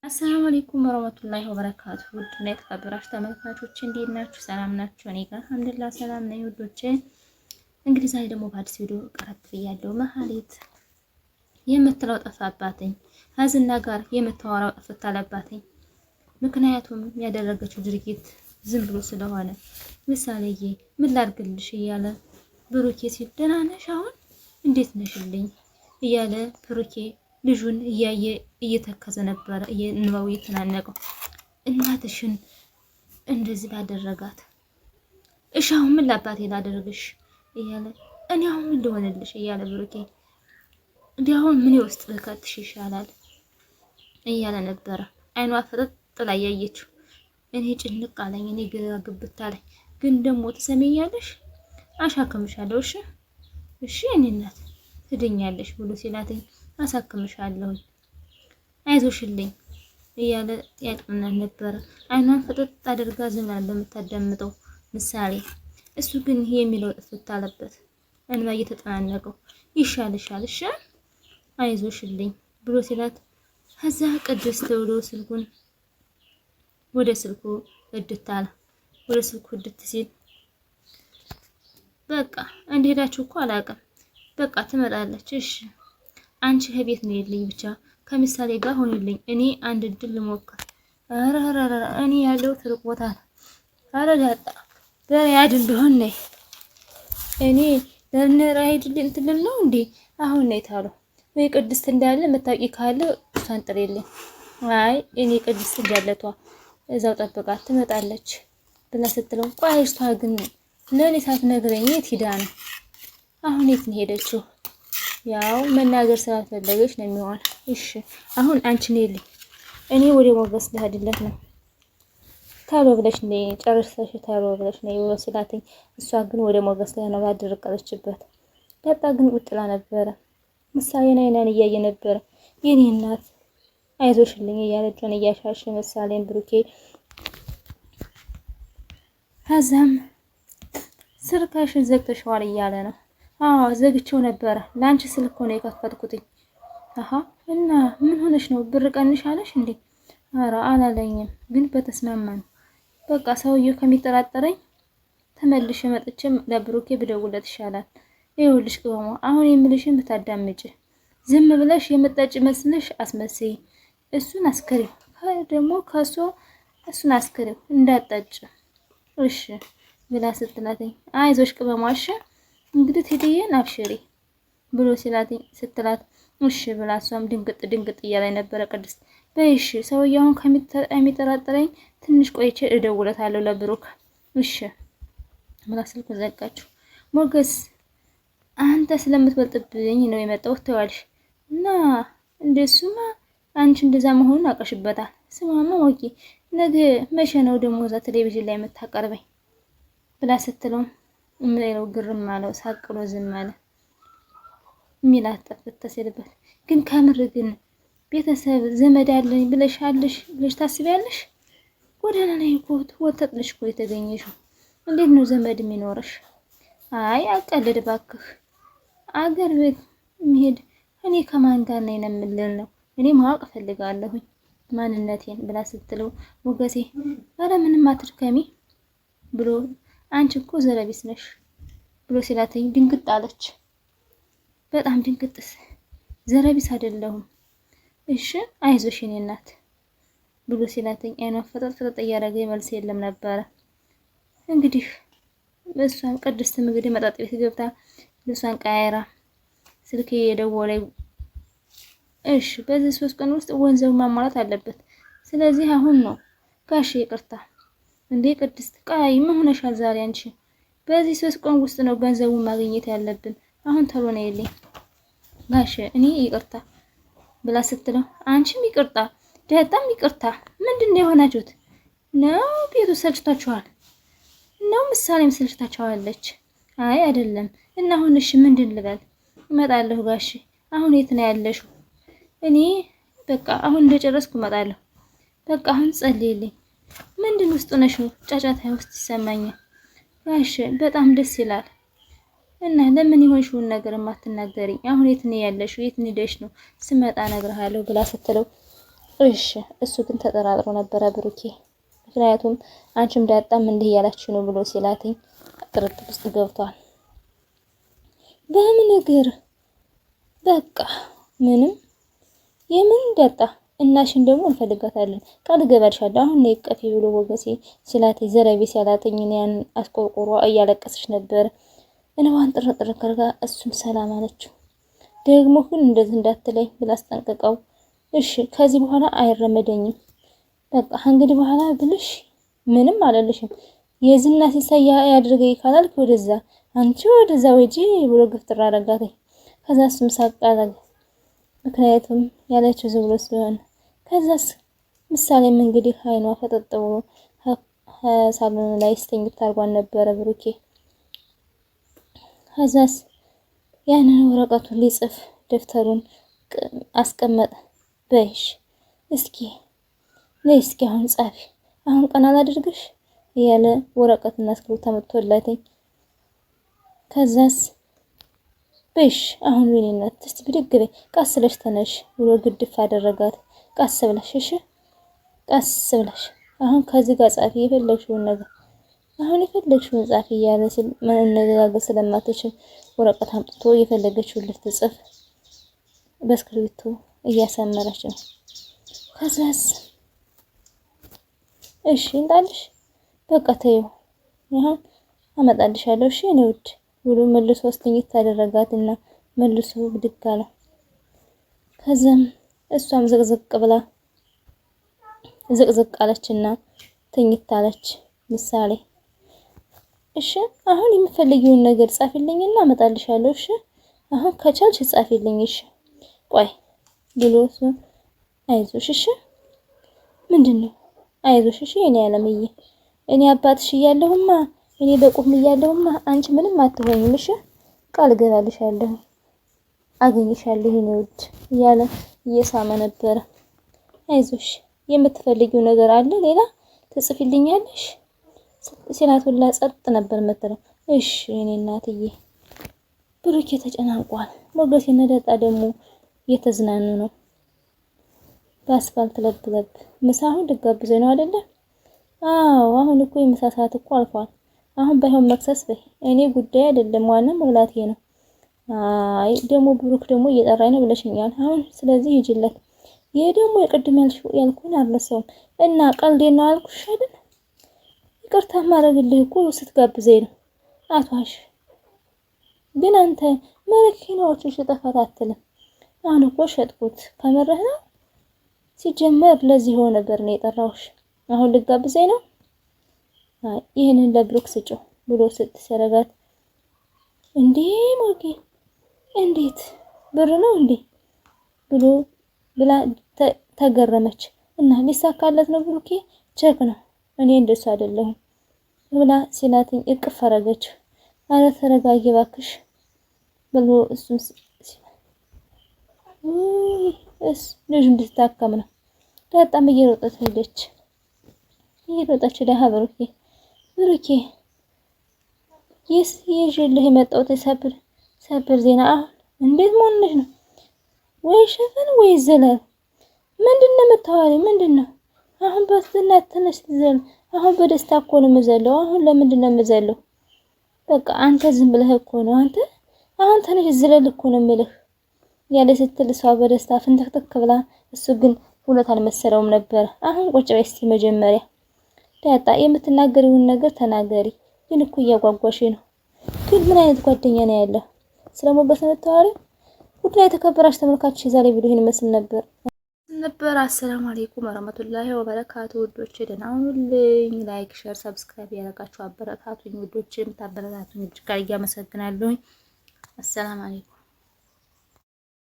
አሰላሙ አለይኩም ወራህመቱላሂ ወበረካቱ። ውድና የተከበራችሁ ተመልካቾች እንዴት ናችሁ? ሰላም ናችሁ? እኔ ጋር አልሐምዱሊላህ ሰላም ነኝ ውዶቼ። እንግዲህ ዛሬ ደግሞ በአዲስ ቪዲዮ ቀረብ ብያለሁ። መሀሌት የምትለው ጠፋባትኝ፣ ከዝና ጋር የምታወራው ጠፍታ አለባትኝ። ምክንያቱም ያደረገችው ድርጊት ዝም ብሎ ስለሆነ ምሳሌዬ ምን ላድርግልሽ እያለ ብሩኬ ሲል ደህና ነሽ አሁን እንዴት ነሽልኝ እያለ ብሩኬ ልጁን እያየ እየተከዘ ነበረ። እንባው እየተናነቀው እናትሽን እንደዚህ ባደረጋት እሺ አሁን ምን ላባቴ ላደርግሽ እያለ እኔ አሁን ምን ልሆንልሽ እያለ ብሩኬ እንዲህ አሁን ምን ውስጥ ልከትሽ ይሻላል እያለ ነበረ። አይኗ ፈጠጥ ጥላ ያየችው እኔ ጭንቅ አለኝ፣ እኔ ግራ ግብት አለኝ። ግን ደግሞ ትሰሚኛለሽ አሻክምሻለሁ፣ እሺ እሺ እኔ እናት ትድኛለሽ ብሎ ሲላትኝ አሳክምሻለሁ አይዞሽልኝ እያለ ያጥናን ነበረ። አይኗን ፈጠጥ አድርጋ ዝም ብላ በምታዳምጠው ምሳሌ እሱ ግን ይሄ የሚለው ጥፍት አለበት። እንባ እየተጠናነቀው ይሻልሻል እሺ አይዞሽልኝ ብሎ ሲላት ከዛ ቅድስት ብሎ ስልኩን ወደ ስልኩ እድታለ ወደ ስልኩ እድት ሲል በቃ እንደሄዳችሁ እኮ አላውቅም፣ በቃ ትመጣለች እሺ አንቺ ከቤት ነው የለኝ ብቻ ከምሳሌ ጋር ሆነልኝ፣ እኔ አንድ እድል ልሞክር። አራራራ እኔ ያለው ትርቅ ቦታ አረጋጣ በያድ እንደሆነ ነይ እኔ ለነራይድልኝ እንትል ነው እንዴ አሁን ነይ ታሉ ወይ ቅድስት እንዳለ መታወቂ ካለ እሷን ጥሪልኝ። አይ እኔ ቅድስት እንዳለቷ እዛው ጠብቃት ትመጣለች ብላ ስትለው ቆይ እሷ ግን ለኔ ሳትነግረኝ የት ሄዳ ነው? አሁን የት ነው ሄደችው? ያው መናገር ስላልፈለገች ነው የሚሆን። እሺ አሁን አንቺ ነይልኝ፣ እኔ ወደ ሞገስ ልሄድለት ነው። ታሎ ብለሽ ነይ ጨርሰሽ ታሎ ብለሽ ነይ ብሎ ሲላትኝ እሷ ግን ወደ ሞገስ ላይ ነው ባደረቀለችበት። ዳጣ ግን ቁጥላ ነበረ። ምሳሌን አይናን እያየ ነበረ። የኔ እናት አይዞሽልኝ እያለችን እያሻሽ ምሳሌን ብሩኬ ከዛም ስልክሽን ዘግተሽዋል እያለ ነው። አዎ ዘግቼው ነበረ፣ ላንቺ ስልክ ሆነ የከፈትኩትኝ። አሃ እና ምን ሆነሽ ነው? ብር ቀንሻለሽ እንዴ? ኧረ አላለኝም፣ ግን በተስማማን በቃ ሰውየው ከሚጠራጠረኝ ተመልሼ መጥቼም ለብሩኬ ብደውለት ይሻላል። ይኸውልሽ ቅመሟ አሁን የምልሽን ብታዳምጪ፣ ዝም ብለሽ የምጠጭ መስልሽ አስመስይ፣ እሱን አስከሪው ደግሞ ከሶ እሱን አስከሪው እንዳጠጭ እሺ ብላ ስትላትኝ አይዞሽ ቅመሟ እሺ እንግዲህ ቴዲዬን አብሽሪ ብሎ ሲላትኝ ስትላት እሺ ብላ እሷም ድንግጥ እያለኝ ነበረ። ቅድስት በይሽ ሰውየውን ከሚጠራጠረኝ ትንሽ ቆይቼ እደውለታለሁ ለብሩክ እሺ ብላ ስልኩ ዘጋችሁ። ሞገስ አንተ ስለምትበልጥብኝ ነው የመጣሁት ተዋልሽ እና እንደሱማ አንቺ እንደዛ መሆኑን አውቀሽበታል። ስማማ ወቂ ነገ መቼ ነው ደግሞ እዛ ቴሌቪዥን ላይ የምታቀርበኝ ብላ ስትለው ምንለው ግርም አለው። ሳቅሎ ዝም አለ። ሚላት ጠፍተ ሲልበት ግን ከምር ግን ቤተሰብ ዘመድ አለኝ ብለሽ ታስቢያለሽ? ጎዳና ላይ እኮ ወተጥልሽ እኮ የተገኘሽው እንዴት ነው ዘመድ የሚኖርሽ? አይ አቀልድ ባክህ አገር ቤት መሄድ እኔ ከማን ጋር ነኝ የምልል ነው እኔ ማወቅ ፈልጋለሁኝ ማንነቴን ብላ ስትለው ሞገሴ ኧረ ምንም አትድከሚ ብሎ አንቺ እኮ ዘረቢስ ነሽ ብሎ ሲላተኝ ድንግጥ አለች። በጣም ድንግጥስ ዘረቢስ አይደለሁም እሺ አይዞሽ የኔ እናት ብሎ ሲላተኝ አይኗን ፈጠጥ እያደረገ መልስ የለም ነበረ። እንግዲህ እሷም ቅድስትም እንግዲህ መጠጥ ቤት ገብታ ልብሷን ቀያይራ ስልክ የደወለ እሺ በዚህ 3 ቀን ውስጥ ገንዘብ ማሟላት አለበት። ስለዚህ አሁን ነው ጋሽ ይቅርታ እንዴ ቅድስት ቃይ ምን ሆነሻል ዛሬ አንቺ? በዚህ 3 ቀን ውስጥ ነው ገንዘቡን ማግኘት ያለብን። አሁን ተሎ ነው የለኝ ጋሽ እኔ ይቅርታ ብላ ስትለው አንቺም ይቅርታ ዳጣም ይቅርታ ምንድነው የሆናችሁት ነው? ቤቱ ሰልችታችኋል ነው? ምሳሌም ሰልችታችኋለች? አይ አይደለም። እና አሁን እሺ ምንድን ልበል? እመጣለሁ ጋሽ አሁን የት ነው ያለሽው? እኔ በቃ አሁን እንደጨረስኩ እመጣለሁ። በቃ አሁን ጸልይልኝ። ምንድን ውስጥ ነሽ? ጫጫታ ውስጥ ይሰማኛል ጋሽ በጣም ደስ ይላል። እና ለምን ይሆንሽውን ነገር ማትናገሪ? አሁን የት ነው ያለሽው? የት ሄደሽ ነው? ስመጣ እነግርሃለሁ ብላ ስትለው እሺ እሱ ግን ተጠራጥሮ ነበረ ብሩኬ። ምክንያቱም አንቺም ዳጣም እንዲህ እያላችሁ ነው ብሎ ሲላትኝ ጥርጥር ውስጥ ገብቷል። በምን እግር በቃ ምንም የምን ዳጣ እናሽን ደግሞ እንፈልጋታለን ቃል ገባልሻለሁ አሁን ነው ይቀፊ ብሎ ወገሴ ሲላት ዘረቢ ሲያላትኝ ያን አስቆርቆሯ እያለቀሰች ነበር። እንዋን ጥርጥር ከርጋ እሱም ሰላም አለችው። ደግሞ ግን እንደዚህ እንዳትለኝ ብላ አስጠንቅቀው እሺ ከዚህ በኋላ አይረመደኝም በቃ እንግዲህ በኋላ ብልሽ ምንም አላለሽም የዝና ሲሳይ ያድርገኝ ካላልክ ወደዛ አንቺ ወደዛ ወጂ ብሎ ግፍትራ አረጋተኝ። ከዛ እሱም ሳቃለ ምክንያቱም ያለችው ዝብሎ ስለሆነ ከዛስ ምሳሌም እንግዲህ አይኗ ፈጠጥ ብሎ ሳሎን ላይ ስተኝት አርጓን ነበረ ብሩኬ። ከዛስ ያንን ወረቀቱን ሊጽፍ ደፍተሩን አስቀመጠ። በይሽ እስኪ ነይ እስኪ አሁን ጻፊ አሁን ቀና አላድርግሽ እያለ ወረቀትና እስክሪብቶ ተመቶላትኝ። ከዛስ በይሽ አሁን ወይኔነት እስቲ ብድግ በይ ቀስ ብለሽ ተነሽ ብሎ ግድፍ አደረጋት። ቀስ ብለሽ እሺ ቀስ ብለሽ አሁን ከዚህ ጋር ጻፊ የፈለግሽውን ነገር አሁን የፈለግሽውን ጻፊ እያለ መነጋገር ስለማትችል ወረቀት አምጥቶ የፈለገችውን ልትጽፍ በእስክሪብቶ እያሰመረች ነው። ከዛስ እሺ እንጣልሽ በቃ ተይው አሁን አመጣልሻለሁ እሺ እኔ ውድ ብሎ መልሶ አስተኝት አደረጋትና መልሶ ብድግ አለ። ከዛም እሷም ዝቅዝቅ አለችና ተኝታለች። ምሳሌ እሺ አሁን የምፈልጊውን ነገር ጻፊልኝና አመጣልሻለሁ እሺ አሁን ከቻልሽ ጻፊልኝ እሺ ቆይ ብሎስ አይዞሽ እሺ ምንድነው አይዞሽ እሺ እኔ አለምዬ እኔ አባትሽ እያለሁማ እኔ በቁም እያለሁማ አንቺ ምንም አትሆኝም እሺ ቃል ገባልሻለሁ አገኝሻለሁ እኔ ውድ እያለ እየሳመ ነበረ። አይዞሽ የምትፈልጊው ነገር አለ ሌላ ትጽፊልኛለሽ ሲላቱላ ጸጥ ነበር መተለው። እሺ እኔ እናትዬ ብሩኬ ተጨናንቋል። ሞገሴና ዳጣ ደግሞ እየተዝናኑ ነው በአስፋልት ለብለብ። ምሳ አሁን ልጋብዘኝ ነው አይደለ? አዎ አሁን እኮ የምሳ ሰዓት እኮ አልፏል። አሁን ባይሆን መክሰስ በይ እኔ ጉዳይ አይደለም ዋናው መብላቴ ነው። አይ ደግሞ ብሩክ ደግሞ እየጠራኝ ነው ብለሽኛል አሁን ስለዚህ ይጅለት ይሄ ደግሞ የቅድም ያልኩን አልረሳውም እና ቀልዴን ነው አልኩሽ አይደል? ይቅርታ ማድረግልህ እኮ ስትጋብዘኝ ነው አቷሽ ግን አንተ መኪናዎችን ሽጠፋት አትልም። አሁን እኮ ሸጥኩት ከመረህ ነው ሲጀመር ለዚህ ሆነ ነበር ነው የጠራውሽ አሁን ልጋብዘኝ ነው። አይ ይሄንን ለብሩክ ስጪው ብሎ ስትሰረጋት እንዴ ሞጌ እንዴት ብር ነው እንዴ ብሎ ብላ ተገረመች። እና ሊሳካለት ነው ብሩኬ ቸክ ነው እኔ እንደሱ አይደለሁም ብላ ሲላትኝ እቅፍ አረገች። አረ ተረጋጊ እባክሽ ብሎ እሱም ልጅ እንድትታከም ነው። ዳጣም እየሮጠች ሄደች። እየሮጠች ደሃ ብሩኬ ይዤልህ የመጣሁት ሰብር ዜና አሁን እንዴት መሆንሽ ነው? ወይ ሸፈን ወይ ዘለል ምንድነው የምታወሪው? ምንድነው አሁን በስናት ተነሽ ዘል አሁን በደስታ እኮ ነው የምዘለው። አሁን ለምንድነው የምዘለው? በቃ አንተ ዝም ብለህ እኮ ነው አንተ አሁን ተነሽ ዘለል እኮ ነው የምልህ ያለ ስትል እሷ በደስታ ፍንተክተክ ብላ እሱ ግን እውነት አልመሰለውም ነበር። አሁን ቁጭ በይ እስቲ መጀመሪያ ዳጣ የምትናገሪውን ነገር ተናገሪ። ግን እኮ እያጓጓሽ ነው። ግን ምን አይነት ጓደኛ ነው ያለው? ስለሞገስ ነው የምታወሪው? ውድና የተከበራችሁ ተመልካቾች የዛሬ ቪዲዮ ይሄን መስል ነበር። አሰላሙ አለይኩም ወራህመቱላሂ ወበረካቱ። ውዶቼ ደህና ሁኑልኝ። ላይክ፣ ሼር፣ ሰብስክራይብ ያደረጋችሁ አበረታቱኝ። ውዶቼ የምታበረታቱኝ እጅግ አመሰግናለሁ። አሰላሙ አለይኩም